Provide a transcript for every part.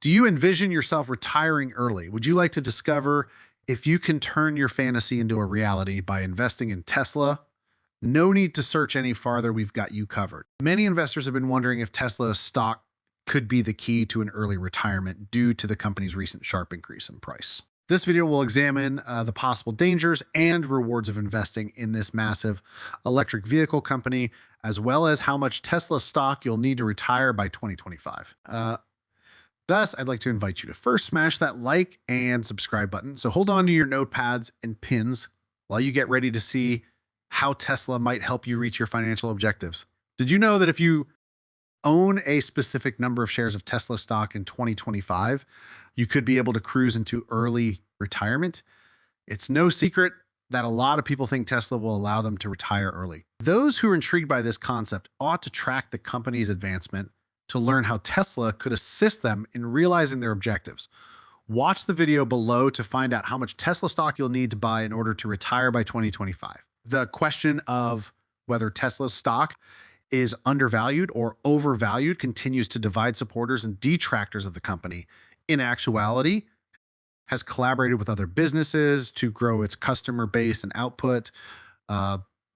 Do you envision yourself retiring early? Would you like to discover if you can turn your fantasy into a reality by investing in Tesla? No need to search any farther. We've got you covered. Many investors have been wondering if Tesla stock could be the key to an early retirement due to the company's recent sharp increase in price. This video will examine the possible dangers and rewards of investing in this massive electric vehicle company, as well as how much Tesla stock you'll need to retire by 2025. Thus, I'd like to invite you to first smash that like and subscribe button. So hold on to your notepads and pins while you get ready to see how Tesla might help you reach your financial objectives. Did you know that if you own a specific number of shares of Tesla stock in 2025, you could be able to cruise into early retirement? It's no secret that a lot of people think Tesla will allow them to retire early. Those who are intrigued by this concept ought to track the company's advancement to learn how Tesla could assist them in realizing their objectives. Watch the video below to find out how much Tesla stock you'll need to buy in order to retire by 2025. The question of whether Tesla's stock is undervalued or overvalued continues to divide supporters and detractors of the company. In actuality, has collaborated with other businesses to grow its customer base and output.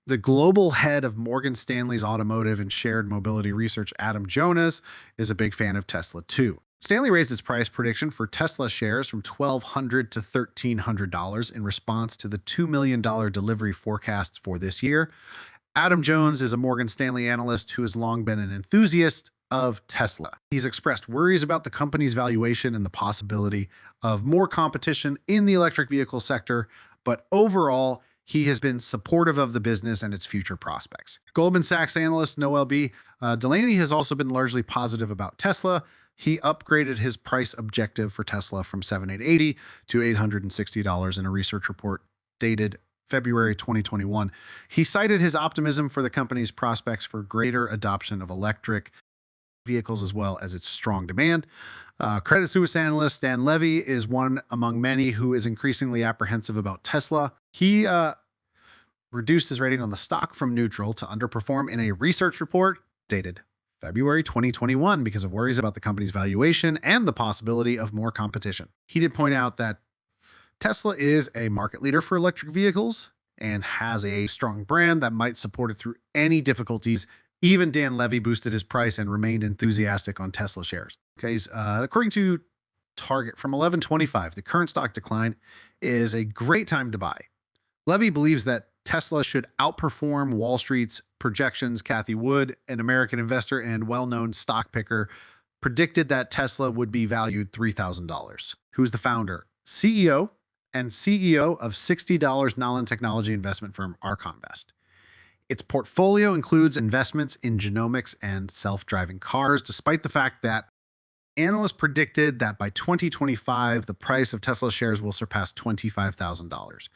The global head of Morgan Stanley's automotive and shared mobility research, Adam Jonas, is a big fan of Tesla too. Stanley raised its price prediction for Tesla shares from $1,200 to $1,300 in response to the $2 million delivery forecast for this year. Adam Jones is a Morgan Stanley analyst who has long been an enthusiast of Tesla. He's expressed worries about the company's valuation and the possibility of more competition in the electric vehicle sector, but overall, he has been supportive of the business and its future prospects. Goldman Sachs analyst Noel B. Delaney has also been largely positive about Tesla. He upgraded his price objective for Tesla from $780 to $860 in a research report dated February 2021. He cited his optimism for the company's prospects for greater adoption of electric vehicles as well as its strong demand. Credit Suisse analyst Dan Levy is one among many who is increasingly apprehensive about Tesla. He reduced his rating on the stock from neutral to underperform in a research report dated February 2021 because of worries about the company's valuation and the possibility of more competition. He did point out that Tesla is a market leader for electric vehicles and has a strong brand that might support it through any difficulties. Even Dan Levy boosted his price and remained enthusiastic on Tesla shares. Okay, according to Target, from $11.25, the current stock decline is a great time to buy. Levy believes that Tesla should outperform Wall Street's projections. Cathie Wood, an American investor and well-known stock picker, predicted that Tesla would be valued $3,000. Who's the founder, CEO, and CEO of $60 Nolan technology investment firm ArconVest. Its portfolio includes investments in genomics and self-driving cars, despite the fact that analysts predicted that by 2025, the price of Tesla shares will surpass $25,000.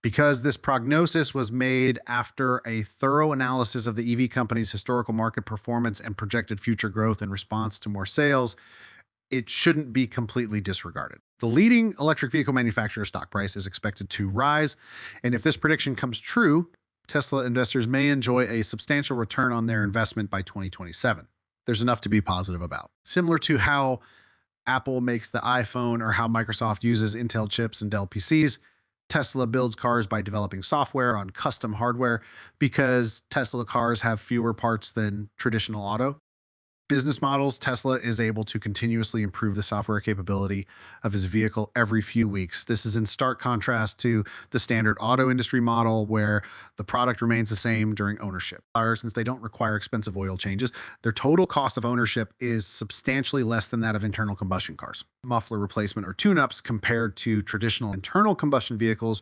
Because this prognosis was made after a thorough analysis of the EV company's historical market performance and projected future growth in response to more sales, it shouldn't be completely disregarded. The leading electric vehicle manufacturer stock price is expected to rise, and if this prediction comes true, Tesla investors may enjoy a substantial return on their investment by 2027. There's enough to be positive about. Similar to how Apple makes the iPhone or how Microsoft uses Intel chips and Dell PCs, Tesla builds cars by developing software on custom hardware because Tesla cars have fewer parts than traditional auto business models. Tesla is able to continuously improve the software capability of his vehicle every few weeks. This is in stark contrast to the standard auto industry model where the product remains the same during ownership. Since they don't require expensive oil changes, their total cost of ownership is substantially less than that of internal combustion cars. Muffler replacement or tune-ups compared to traditional internal combustion vehicles,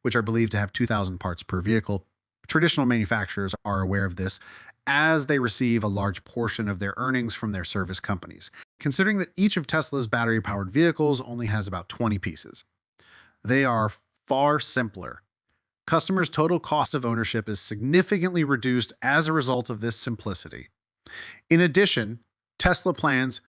which are believed to have 2,000 parts per vehicle. Traditional manufacturers are aware of this as they receive a large portion of their earnings from their service companies. Considering that each of Tesla's battery-powered vehicles only has about 20 pieces, they are far simpler. Customers' total cost of ownership is significantly reduced as a result of this simplicity. In addition, Tesla plans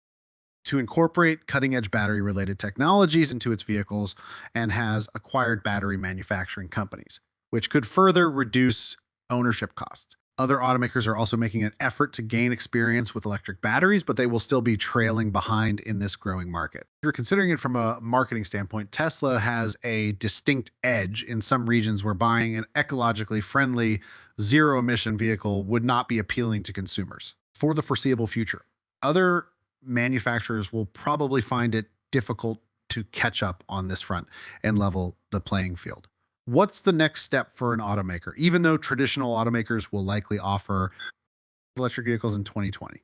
to incorporate cutting-edge battery-related technologies into its vehicles and has acquired battery manufacturing companies, which could further reduce ownership costs. Other automakers are also making an effort to gain experience with electric batteries, but they will still be trailing behind in this growing market. If you're considering it from a marketing standpoint, Tesla has a distinct edge in some regions where buying an ecologically friendly, zero-emission vehicle would not be appealing to consumers for the foreseeable future. Other manufacturers will probably find it difficult to catch up on this front and level the playing field. What's the next step for an automaker? Even though traditional automakers will likely offer electric vehicles in 2020,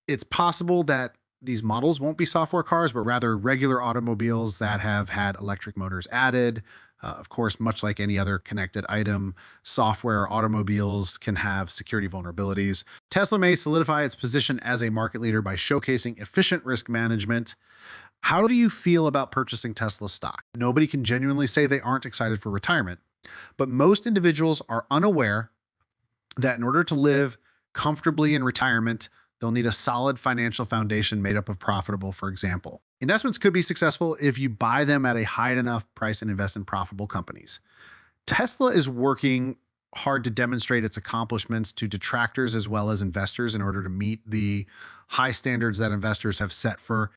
it's possible that these models won't be software cars, but rather regular automobiles that have had electric motors added. Of course, much like any other connected item, software automobiles can have security vulnerabilities. Tesla may solidify its position as a market leader by showcasing efficient risk management. How do you feel about purchasing Tesla stock? Nobody can genuinely say they aren't excited for retirement, but most individuals are unaware that in order to live comfortably in retirement, they'll need a solid financial foundation made up of profitable, for example. Investments could be successful if you buy them at a high enough price and invest in profitable companies. Tesla is working hard to demonstrate its accomplishments to detractors as well as investors in order to meet the high standards that investors have set for.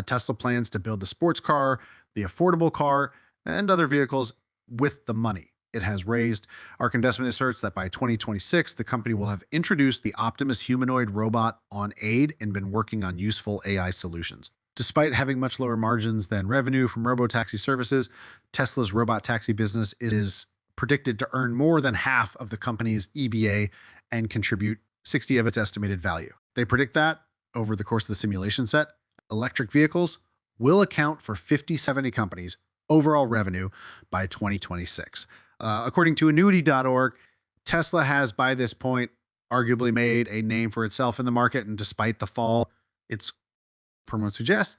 Tesla plans to build the sports car, the affordable car, and other vehicles with the money it has raised. ARK Investment asserts that by 2026, the company will have introduced the Optimus humanoid robot on aid and been working on useful AI solutions. Despite having much lower margins than revenue from robotaxi services, Tesla's robotaxi business is predicted to earn more than half of the company's EBA and contribute 60 of its estimated value. They predict that over the course of the simulation set, electric vehicles will account for 50-70 companies' overall revenue by 2026. According to annuity.org, Tesla has by this point arguably made a name for itself in the market, and despite the fall, its promote suggests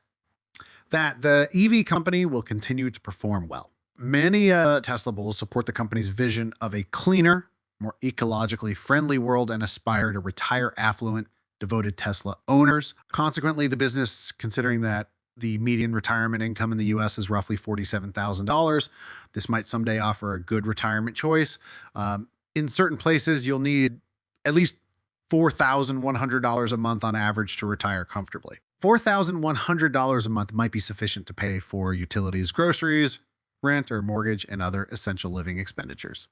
that the EV company will continue to perform well. Many Tesla bulls support the company's vision of a cleaner, more ecologically friendly world and aspire to retire affluent, devoted Tesla owners. Consequently, the business, considering that the median retirement income in the US is roughly $47,000, this might someday offer a good retirement choice. In certain places, you'll need at least $4,100 a month on average to retire comfortably. $4,100 a month might be sufficient to pay for utilities, groceries, rent or mortgage, and other essential living expenditures.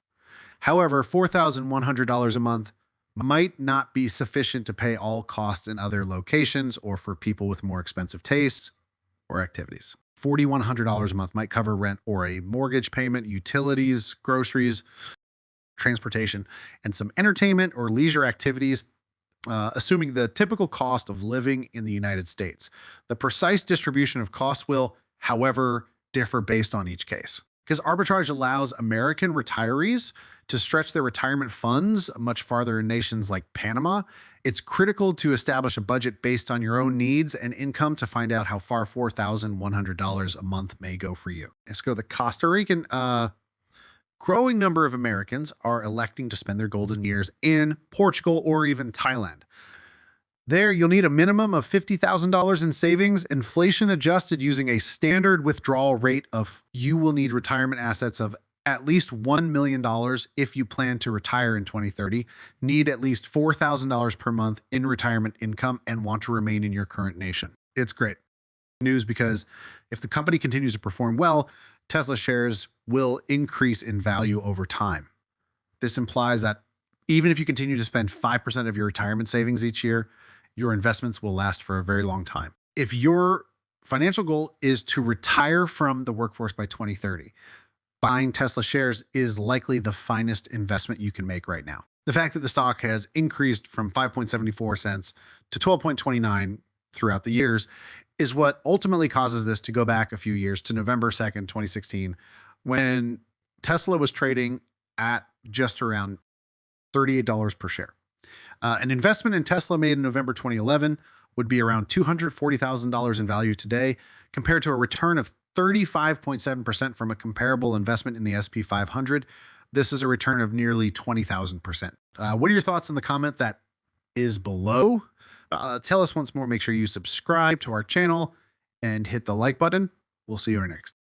However, $4,100 a month might not be sufficient to pay all costs in other locations or for people with more expensive tastes or activities. $4,100 a month might cover rent or a mortgage payment, utilities, groceries, transportation, and some entertainment or leisure activities, assuming the typical cost of living in the United States. The precise distribution of costs will, however, differ based on each case. Because arbitrage allows American retirees to stretch their retirement funds much farther in nations like Panama, it's critical to establish a budget based on your own needs and income to find out how far $4,100 a month may go for you. Let's go to the Costa Rican. Growing number of Americans are electing to spend their golden years in Portugal or even Thailand. There, you'll need a minimum of $50,000 in savings, inflation adjusted using a standard withdrawal rate of you will need retirement assets of at least $1 million if you plan to retire in 2030, need at least $4,000 per month in retirement income, and want to remain in your current nation. It's great news because if the company continues to perform well, Tesla shares will increase in value over time. This implies that even if you continue to spend 5% of your retirement savings each year, your investments will last for a very long time. If your financial goal is to retire from the workforce by 2030, buying Tesla shares is likely the finest investment you can make right now. The fact that the stock has increased from 5.74 cents to 12.29 throughout the years is what ultimately causes this to go back a few years to November 2nd, 2016, when Tesla was trading at just around $38 per share. An investment in Tesla made in November 2011 would be around $240,000 in value today, compared to a return of 35.7% from a comparable investment in the SP 500. This is a return of nearly 20,000%. What are your thoughts in the comment that is below? Tell us once more. Make sure you subscribe to our channel and hit the like button. We'll see you next.